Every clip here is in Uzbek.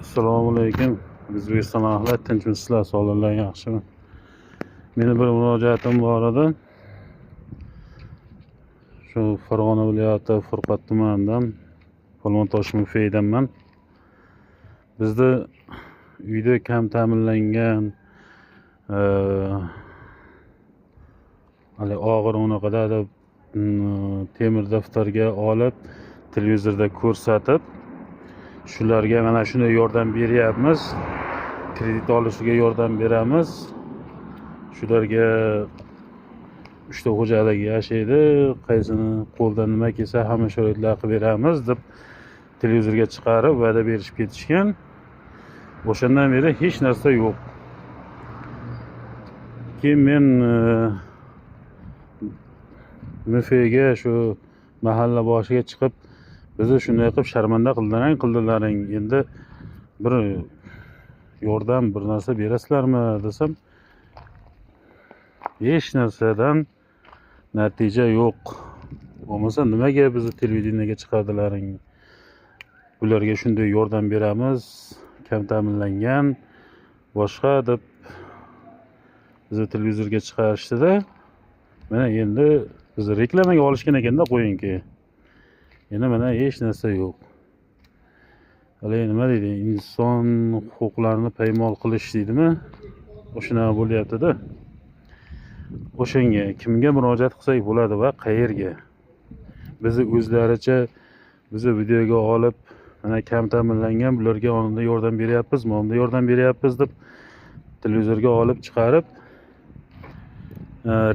Assalomu alaykum. O'zbekiston ahli, tinchmisizlar, sog'lig'inglar yaxshimi? Meni bir murojaatim bor edi. Shu Farg'ona viloyati Furqat tumanidan Polvontosh mufeydanman. Bizda uyda kam ta'minlangan hali og'ir unaqada deb temir daftarga olib televizorda ko'rsatib, shularga mana shunday yordam beryapmiz. Kredit olishiga yordam beramiz. Shularga 3 ta xo'jalik yashaydi, qaysini qo'ldan nima kelsa hamma sharoitlar qilib beramiz deb televizorga chiqarib va'da berishib ketishgan. O'shandan beri hech narsa yo'q. Keyin men mufeyga shu mahalla boshiga chiqib, bizni shunday qilib sharmanda qildilaring, endi bir yordam, bir narsa berasizlarmi desam, hech narsadan natija yo'q. Bo'lmasa nimaga bizni televideniyega chiqardilaring? Bularga shunday yordam beramiz, kam ta'minlangan, boshqa deb bizni televizorga chiqarishdi-da. Mana endi bizni reklamaga olishgan ekanda qo'yingki. Endi mana hech narsa yo'q. Hali nima deydi? Inson huquqlarini poymol qilish deydimi? O'shana bo'lyapti-da. O'shanga kimga murojaat qilsak bo'ladi va qayerga? Bizni o'zlaricha bizni videoga olib, mana kam ta'minlangan, bularga onda yordam beryapmiz, onda yordam beryapmiz deb televizorga olib chiqarib,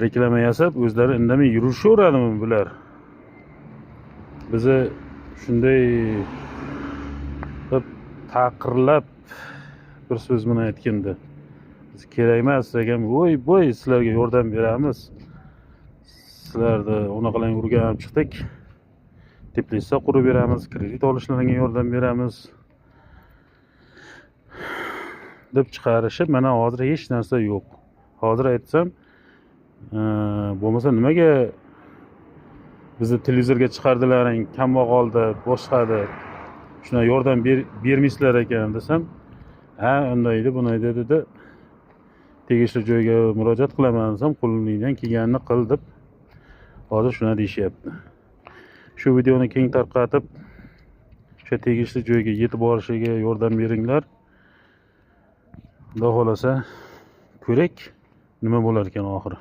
reklama yasab, o'zlari indamay yurishaveradimi bular? Bizni shunday deb taqirlab bir so'z bilan aytganda, biz kerak emas degan, voy sizlarga yordam beramiz. Sizlarni unaqalang urganib chiqdik. Teplitsa qurib beramiz, kredit olishlaringga yordam beramiz deb chiqarishib, mana hozir hech narsa yo'q. Hozir aytsam, bo'lmasa nimaga bizni televizorga chiqardilaring, kambag'alda, boshqada shuna yordam bermaysizlar ekan desam, ha undaydi, bunaydi dedi. Tegishli joyga murojaat qilaman desam, qo'lingdan kelganini qil deb hozir shuna deyishyapti. Shu videoni keng tarqatib, o'sha tegishli joyga yetib borishiga yordam beringlar. Xudo xolasa ko'rak, nima bo'lar ekan oxiri.